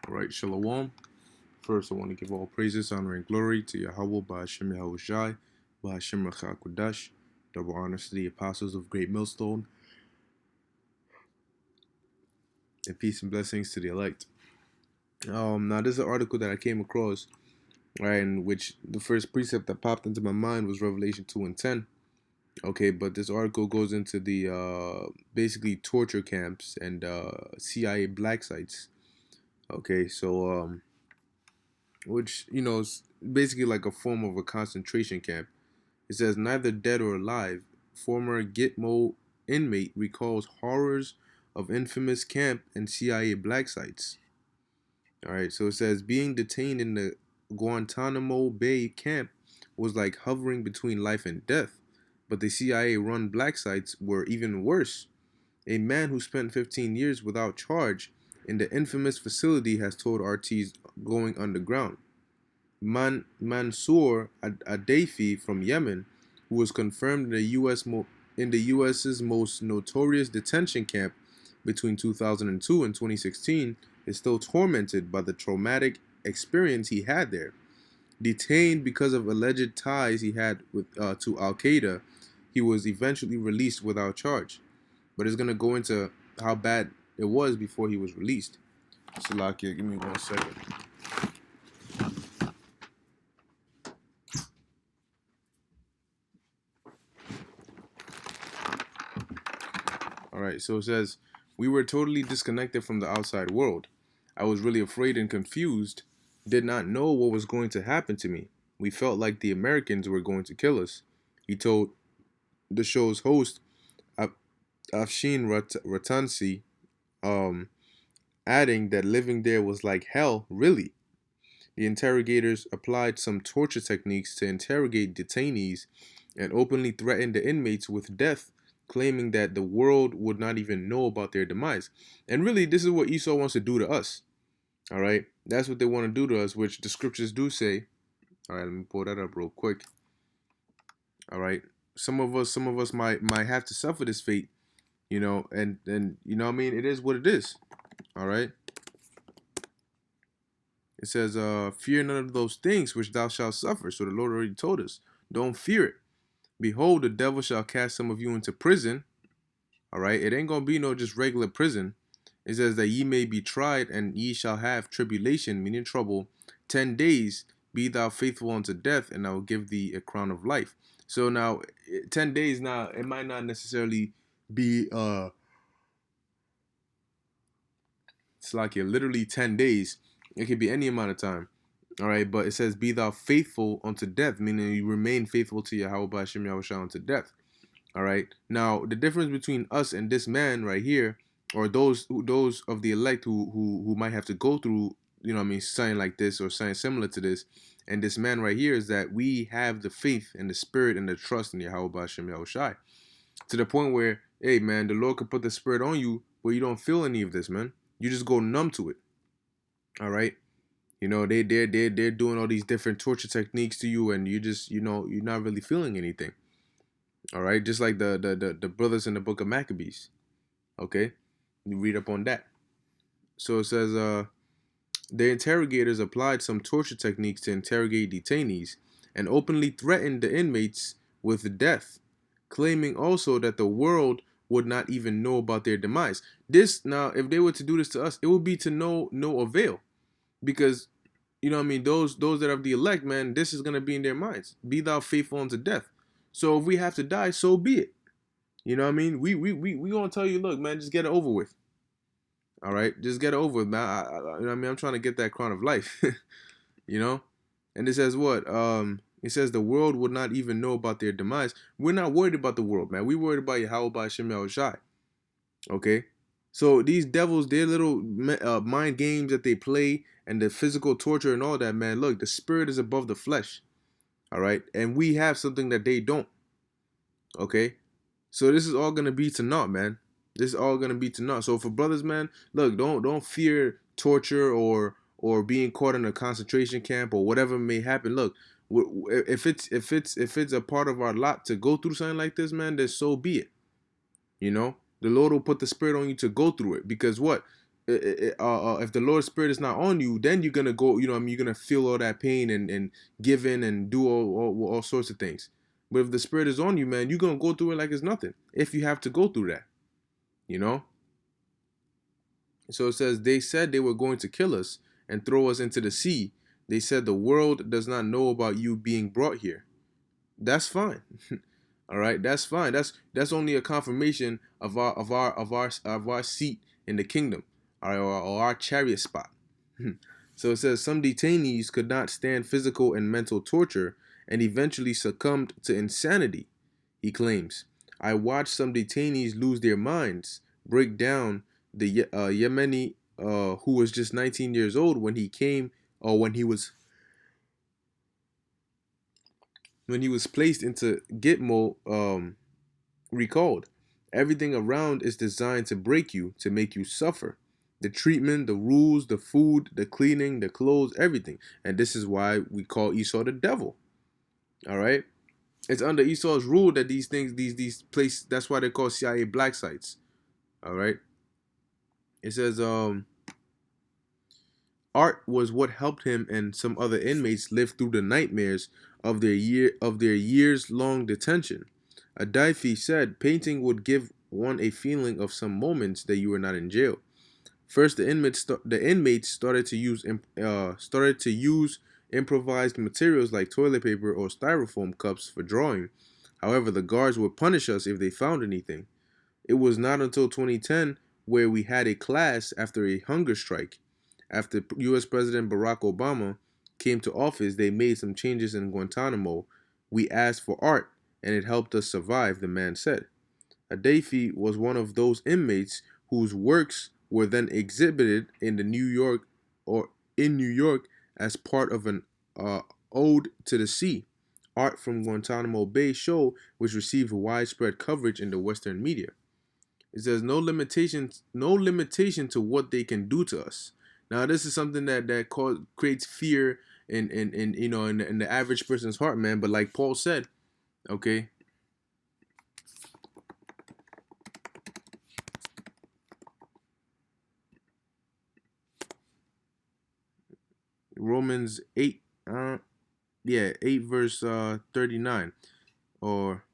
All right, Shalom. First, I want to give all praises, honor, and glory to Yahweh, Ba'ashem Yahushai, Ba'ashem Rachakodash. Double honors to the apostles of Great Millstone, and peace and blessings to the elect. Now this is an article that I came across, right, in which the first precept that popped into my mind was Revelation 2:10. Okay, but this article goes into the basically torture camps and CIA black sites. Okay, so which is basically like a form of a concentration camp. It says neither dead or alive, former Gitmo inmate recalls horrors of infamous camp and CIA black sites. All right, so it says being detained in the Guantanamo Bay camp was like hovering between life and death, but the CIA-run black sites were even worse. A man who spent 15 years without charge in the infamous facility has told RT's going underground. Mansour Adayfi from Yemen, who was confirmed in the U.S.'s most notorious detention camp between 2002 and 2016, is still tormented by the traumatic experience he had there. Detained because of alleged ties he had to Al Qaeda, he was eventually released without charge. But it's gonna go into how bad it was before he was released. Salakia, give me 1 second. All right, so it says, we were totally disconnected from the outside world. I was really afraid and confused, did not know what was going to happen to me. We felt like the Americans were going to kill us. He told the show's host, Afshin Ratansi, adding that living there was like hell, really. The interrogators applied some torture techniques to interrogate detainees and openly threatened the inmates with death, claiming that the world would not even know about their demise. And really, this is what Esau wants to do to us. All right, that's what they want to do to us, which the scriptures do say. All right, let me pull that up real quick. All right, some of us might have to suffer this fate, and you know what I mean. It is what it is. All right. It says, fear none of those things which thou shalt suffer. So the Lord already told us, don't fear it. Behold, the devil shall cast some of you into prison. All right, it ain't gonna be no just regular prison. It says that ye may be tried, and ye shall have tribulation, meaning trouble, 10 days. Be thou faithful unto death, and I will give thee a crown of life. So now, 10 days now, it might not necessarily be it's like you're literally 10 days. It could be any amount of time. All right, but it says, be thou faithful unto death, meaning you remain faithful to Yahweh Ba'ashem Yahushua unto death. All right. Now, the difference between us and this man right here, or those of the elect who might have to go through, something like this or something similar to this, and this man right here is that we have the faith and the spirit and the trust in Yahweh Ba'ashem Yahushua, to the point where, hey man, the Lord could put the spirit on you, but you don't feel any of this, man. You just go numb to it. All right. They're doing all these different torture techniques to you, and you just you're not really feeling anything. All right, just like the brothers in the book of Maccabees. Okay, you read up on that. So it says, the interrogators applied some torture techniques to interrogate detainees and openly threatened the inmates with death, claiming also that the world would not even know about their demise. This now, if they were to do this to us, it would be to no avail, because those that are the elect, man, this is gonna be in their minds. Be thou faithful unto death. So if we have to die, so be it. You know what I mean? We gonna tell you, look, man, just get it over with. All right, just get it over with, man. You know what I mean? I'm trying to get that crown of life. And it says what? It says the world would not even know about their demise. We're not worried about the world, man. We worried about Yahweh Ba'ashem Yahushai. Okay, so these devils, their little mind games that they play, and the physical torture and all that, man. Look, the spirit is above the flesh. All right, and we have something that they don't. Okay, so this is all gonna be to naught, man. This is all gonna be to naught. So for brothers, man, look, don't fear torture or being caught in a concentration camp or whatever may happen. Look, if it's a part of our lot to go through something like this, man, then so be it. The Lord will put the spirit on you to go through it, because what? if the Lord's Spirit is not on you, then you're gonna go. You know, what I mean, you're gonna feel all that pain and give in and do all sorts of things. But if the Spirit is on you, man, you're gonna go through it like it's nothing. If you have to go through that, you know. So it says they said they were going to kill us and throw us into the sea. They said the world does not know about you being brought here. That's fine. All right, that's fine. That's only a confirmation of our seat in the kingdom, all right, or our chariot spot. So it says some detainees could not stand physical and mental torture and eventually succumbed to insanity. He claims, I watched some detainees lose their minds, break down. The Yemeni who was just 19 years old when he came, or when he was placed into Gitmo, recalled. Everything around is designed to break you, to make you suffer. The treatment, the rules, the food, the cleaning, the clothes, everything. And this is why we call Esau the devil. All right? It's under Esau's rule that these things, these places, that's why they're called CIA black sites. All right? It says, art was what helped him and some other inmates live through the nightmares of their years long detention. Adaifi said painting would give one a feeling of some moments that you were not in jail. First, the inmates started to use improvised materials like toilet paper or styrofoam cups for drawing. However, the guards would punish us if they found anything. It was not until 2010 where we had a class after a hunger strike. After U.S. President Barack Obama came to office, they made some changes in Guantanamo. We asked for art, and it helped us survive, the man said. Adaifi was one of those inmates whose works were then exhibited in New York as part of an ode to the sea. Art from Guantanamo Bay show which received widespread coverage in the Western media. It says no limitation to what they can do to us. Now this is something that creates fear in you know in the average person's heart, man. But like Paul said, okay, Romans 8, yeah, 8 verse 39 or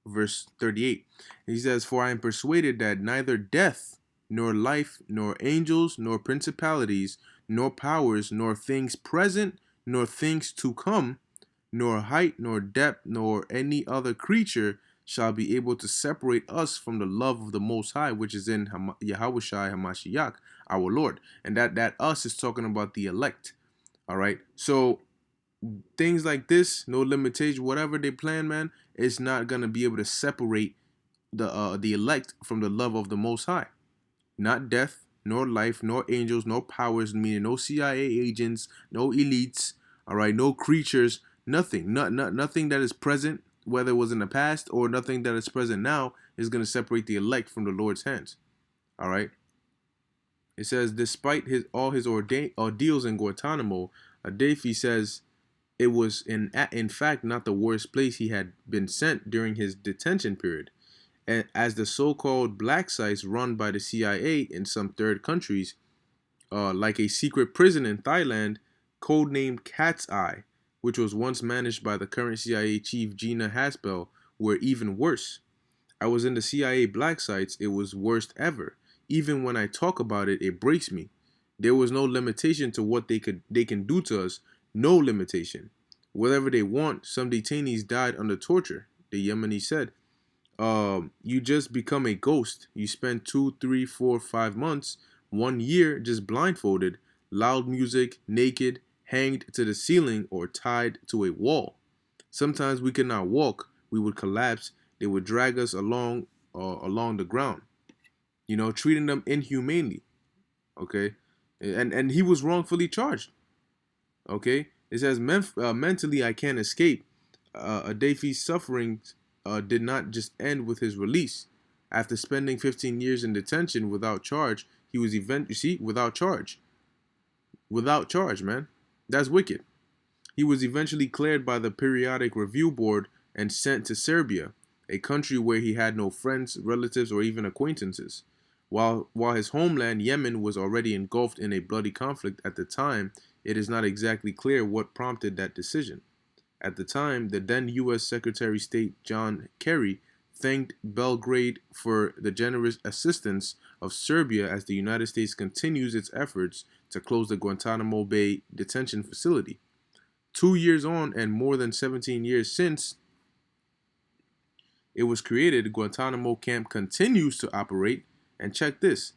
verse 38. He says, for I am persuaded that neither death, nor life, nor angels, nor principalities, nor powers, nor things present, nor things to come, nor height, nor depth, nor any other creature shall be able to separate us from the love of the Most High, which is in Yahushua Hamashiach, our Lord. And that us is talking about the elect. All right. So things like this, no limitation, whatever they plan, man, it's not gonna be able to separate the elect from the love of the Most High. Not death, nor life, nor angels, nor powers, meaning no CIA agents, no elites, all right, no creatures, nothing, nothing that is present, whether it was in the past or nothing that is present now, is gonna separate the elect from the Lord's hands. All right. It says, despite all his ordeals in Guantanamo, Adaifi says it was in fact not the worst place he had been sent during his detention period. And as the so-called black sites run by the CIA in some third countries, like a secret prison in Thailand, codenamed Cat's Eye, which was once managed by the current CIA chief Gina Haspel, were even worse. I was in the CIA black sites, it was worst ever. Even when I talk about it, it breaks me. There was no limitation to what they can do to us. No limitation. Whatever they want, some detainees died under torture, the Yemeni said. You just become a ghost. You spend 2, 3, 4, 5 months, 1 year just blindfolded, loud music, naked, hanged to the ceiling or tied to a wall. Sometimes we could not walk. We would collapse. They would drag us along the ground. You know, treating them inhumanely. Okay, and he was wrongfully charged. Okay, it says mentally I can't escape. Adafi's sufferings did not just end with his release. After spending 15 years in detention without charge, he was without charge, man. That's wicked. He was eventually cleared by the Periodic Review Board and sent to Serbia, a country where he had no friends, relatives, or even acquaintances. While his homeland, Yemen, was already engulfed in a bloody conflict at the time, it is not exactly clear what prompted that decision. At the time, the then U.S. Secretary of State John Kerry thanked Belgrade for the generous assistance of Serbia as the United States continues its efforts to close the Guantanamo Bay detention facility. 2 years on, and more than 17 years since it was created, Guantanamo camp continues to operate. And check this: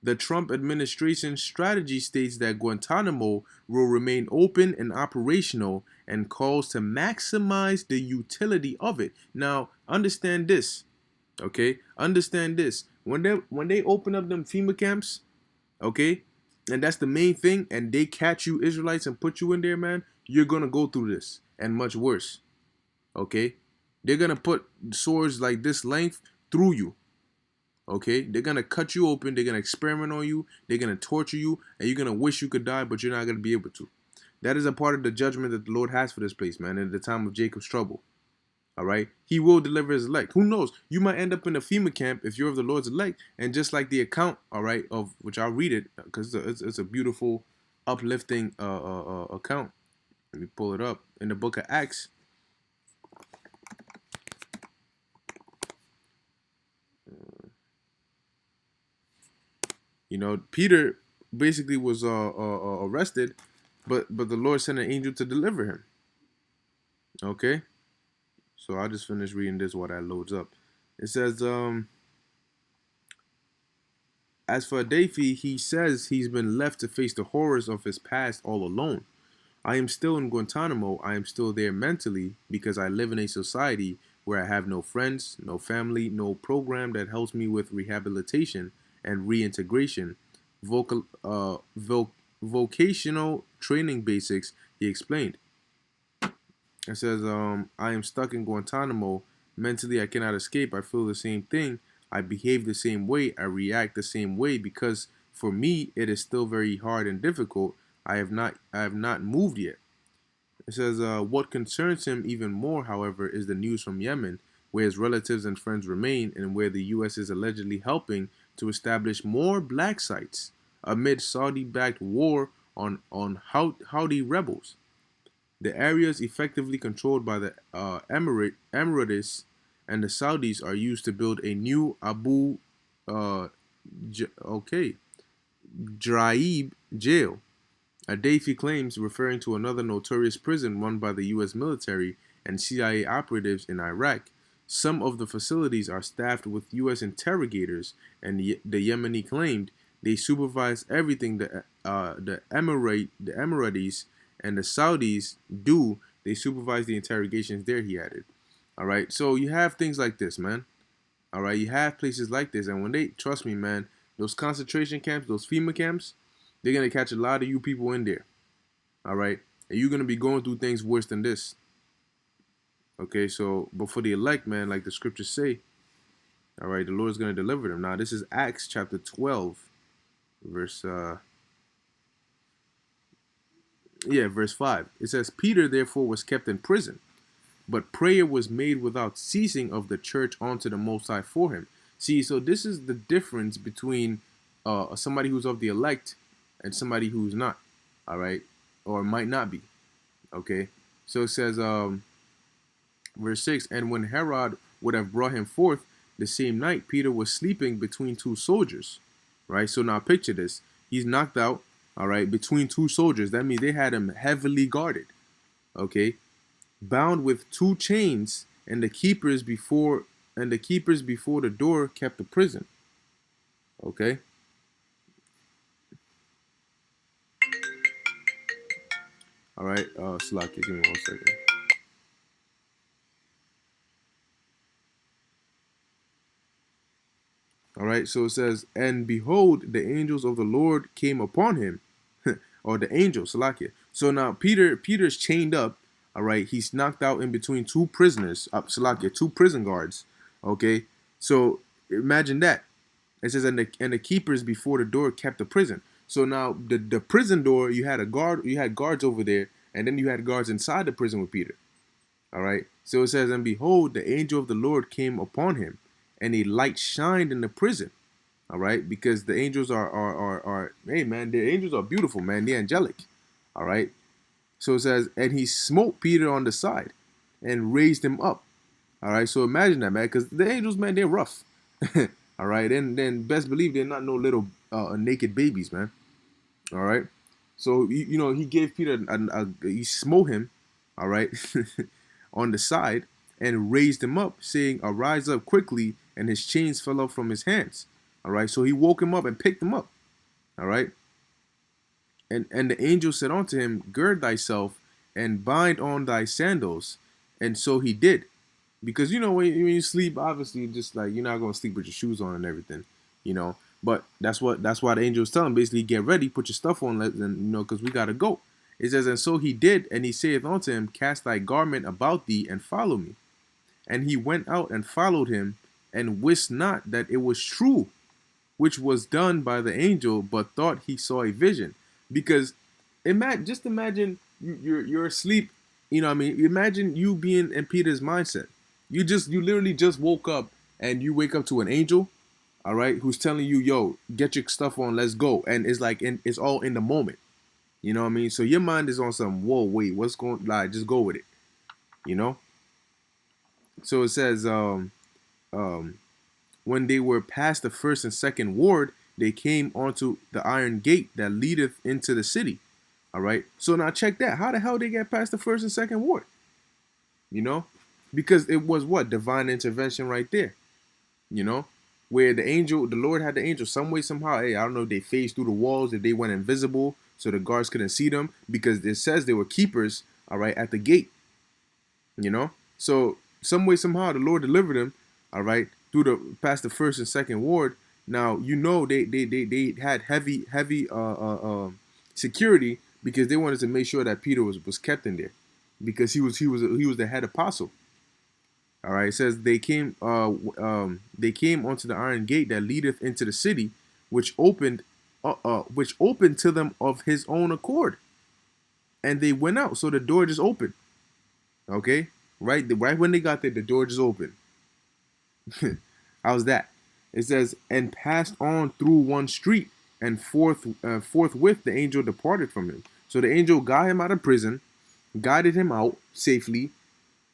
the Trump administration strategy states that Guantanamo will remain open and operational and calls to maximize the utility of it. Now, understand this, okay? Understand this. When they open up them FEMA camps, okay, and that's the main thing, and they catch you Israelites and put you in there, man, you're gonna go through this and much worse, okay? They're gonna put swords like this length through you. Okay, they're gonna cut you open, they're gonna experiment on you, they're gonna torture you, and you're gonna wish you could die, but you're not gonna be able to. That is a part of the judgment that the Lord has for this place, man, at the time of Jacob's trouble. All right, He will deliver His elect. Who knows? You might end up in a FEMA camp if you're of the Lord's elect, and just like the account, all right, of which I'll read it because it's a beautiful, uplifting account. Let me pull it up in the book of Acts. You know, Peter basically was arrested, but the Lord sent an angel to deliver him. Okay, so I'll just finish reading this while that loads up. It says, as for Daffy, he says he's been left to face the horrors of his past all alone. I am still in Guantanamo. I am still there mentally because I live in a society where I have no friends, no family, no program that helps me with rehabilitation and reintegration, vocational training basics, he explained. It says, I am stuck in Guantanamo. Mentally, I cannot escape. I feel the same thing. I behave the same way. I react the same way because for me, it is still very hard and difficult. I have not moved yet. It says, what concerns him even more, however, is the news from Yemen, where his relatives and friends remain and where the U.S. is allegedly helping to establish more black sites amid Saudi-backed war on Houthi rebels. The areas effectively controlled by the Emirates and the Saudis are used to build a new Abu Ghraib jail. Adafi claims, referring to another notorious prison run by the U.S. military and CIA operatives in Iraq. Some of the facilities are staffed with U.S. interrogators, and the Yemeni claimed they supervise everything the Emiratis and the Saudis do. They supervise the interrogations there, he added. All right, so you have things like this, man. All right, you have places like this, and when they, trust me, man, those concentration camps, those FEMA camps, they're going to catch a lot of you people in there. All right, and you're going to be going through things worse than this. Okay, so, but for the elect, man, like the scriptures say, all right, the Lord is going to deliver them. Now, this is Acts chapter 12, verse 5. It says, Peter, therefore, was kept in prison, but prayer was made without ceasing of the church unto the Most High for him. See, so this is the difference between somebody who's of the elect and somebody who's not, all right, or might not be, okay? So it says, verse 6, and when Herod would have brought him forth the same night, Peter was sleeping between two soldiers, right? So now picture this. He's knocked out, all right, between two soldiers. That means they had him heavily guarded, okay? Bound with two chains, and the keepers before the door kept the prison, okay? All right, Slacky, give me 1 second. All right, so it says, and behold, the angels of the Lord came upon him, or the angel, Salakia. So now Peter's chained up. All right, he's knocked out in between two prisoners, Salakia, two prison guards. Okay, so imagine that. It says, and the keepers before the door kept the prison. So now the prison door, you had guards over there, and then you had guards inside the prison with Peter. All right, so it says, and behold, the angel of the Lord came upon him, and a light shined in the prison. All right, because the angels are hey man, the angels are beautiful, man. They're angelic. All right. So it says, and he smote Peter on the side and raised him up. All right. So imagine that, man, because the angels, man, they're rough. All right. And then best believe they're not no little naked babies, man. All right. So he gave Peter he smote him, all right, on the side and raised him up, saying, "Arise up quickly," and his chains fell off from his hands. All right. So he woke him up and picked him up. All right. And the angel said unto him, Gird thyself and bind on thy sandals. And so he did. Because when you sleep, obviously just like you're not gonna sleep with your shoes on and everything, you know. But that's why the angel was telling him, basically, get ready, put your stuff on, and because we gotta go. It says, and so he did, and he saith unto him, Cast thy garment about thee and follow me. And he went out and followed him, and wist not that it was true which was done by the angel, but thought he saw a vision. Because imagine you're asleep. I mean, imagine you being in Peter's mindset. You literally just woke up and you wake up to an angel, all right, who's telling you, yo, get your stuff on, let's go. And it's like it's all in the moment. You know what I mean? So your mind is on some, whoa, wait, what's going like just go with it. You know? So it says, um when they were past the first and second ward, they came onto the iron gate that leadeth into the city. All right. So now check that. How the hell they get past the first and second ward? You know, because it was what divine intervention right there. You know, where the Lord had the angel some way somehow. Hey, I don't know if they phased through the walls, if they went invisible, so the guards couldn't see them, because it says they were keepers. All right, at the gate. You know, so some way somehow the Lord delivered them. All right, through the past the first and second ward. Now they had heavy security, because they wanted to make sure that Peter was kept in there, because he was the head apostle. All right, it says they came onto the iron gate that leadeth into the city, which opened to them of his own accord, and they went out. So the door just opened. Okay, right when they got there, the door just opened. How's that? It says, and passed on through one street, and forthwith the angel departed from him. So the angel got him out of prison, guided him out safely.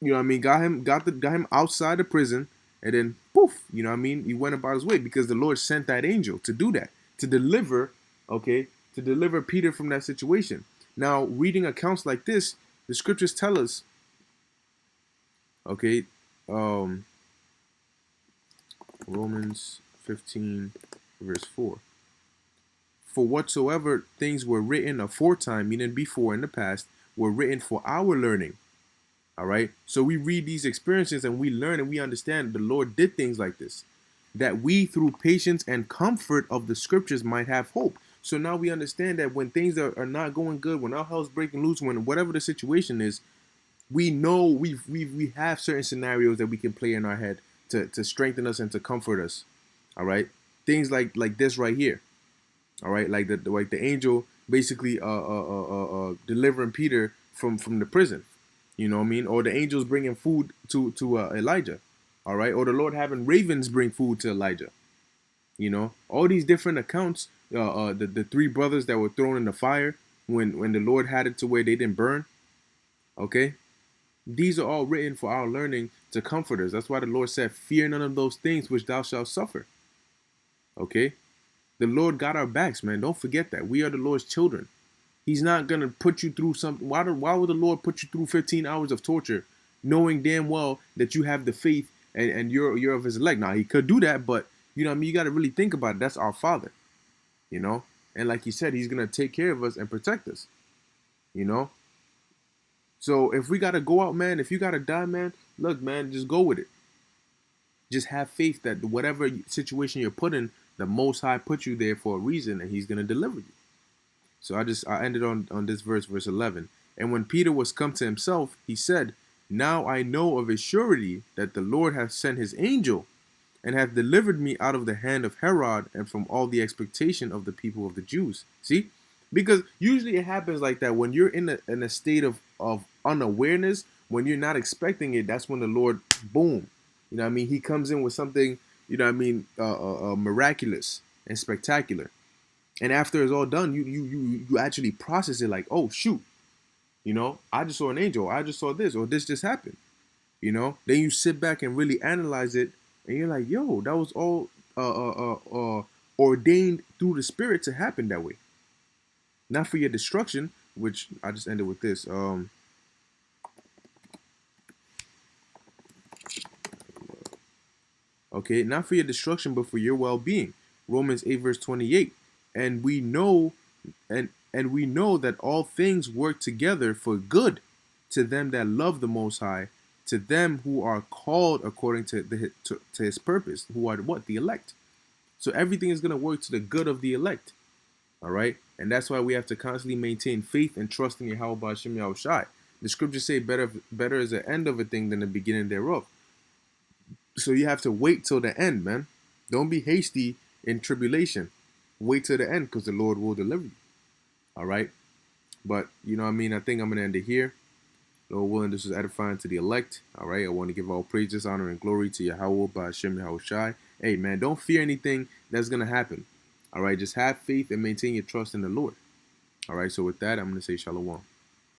You know what I mean? Got him outside the prison, and then poof. You know what I mean? He went about his way, because the Lord sent that angel to do that, to deliver. Okay, to deliver Peter from that situation. Now, reading accounts like this, the scriptures tell us. Okay, Romans 15, verse 4. For whatsoever things were written aforetime, meaning before in the past, were written for our learning. All right. So we read these experiences and we learn and we understand the Lord did things like this, that we through patience and comfort of the scriptures might have hope. So now we understand that when things are not going good, when our hell's breaking loose, when whatever the situation is, we know we have certain scenarios that we can play in our head to strengthen us and to comfort us. All right. Things like this right here. All right. Like the angel basically delivering Peter from the prison. You know what I mean? Or the angels bringing food to Elijah. All right. Or the Lord having ravens bring food to Elijah. You know, all these different accounts. The three brothers that were thrown in the fire when the Lord had it to where they didn't burn. Okay. These are all written for our learning to comfort us. That's why the Lord said, fear none of those things which thou shalt suffer. Okay. The Lord got our backs, man. Don't forget that. We are the Lord's children. He's not going to put you through something. Why would the Lord put you through 15 hours of torture, knowing damn well that you have the faith and you're of his elect? Now, he could do that, but, you know what I mean? You got to really think about it. That's our Father, you know? And like he said, he's going to take care of us and protect us, you know? So if we got to go out, man, if you got to die, man, look, man, just go with it. Just have faith that whatever situation you're put in, the Most High put you there for a reason, and he's going to deliver you. So I ended on this verse 11. And when Peter was come to himself, he said, now I know of a surety that the Lord hath sent his angel, and hath delivered me out of the hand of Herod, and from all the expectation of the people of the Jews. See? Because usually it happens like that when you're in a state of unawareness, when you're not expecting it, that's when the Lord, boom. You know what I mean? He comes in with something you know what I mean, miraculous and spectacular. And after it's all done, you actually process it like, oh shoot, I just saw an angel, I just saw this, or this just happened. Then you sit back and really analyze it, and you're like, yo, that was all ordained through the Spirit to happen that way, not for your destruction. Which I just ended with this. Okay, not for your destruction, but for your well-being. Romans 8 verse 28. And we know and we know that all things work together for good to them that love the Most High, to them who are called according to His purpose, who are what? The elect. So everything is going to work to the good of the elect. All right? And that's why we have to constantly maintain faith and trust in Yahweh Hashem Yahushai. The scriptures say better is the end of a thing than the beginning thereof. So you have to wait till the end, man. Don't be hasty in tribulation. Wait till the end, because the Lord will deliver you. All right? But, you know what I mean? I think I'm going to end it here. Lord willing, this is edifying to the elect. All right? I want to give all praises, honor, and glory to Yahweh by Hashem Yahushai. Hey, man, don't fear anything that's going to happen. All right? Just have faith and maintain your trust in the Lord. All right? So with that, I'm going to say shalom.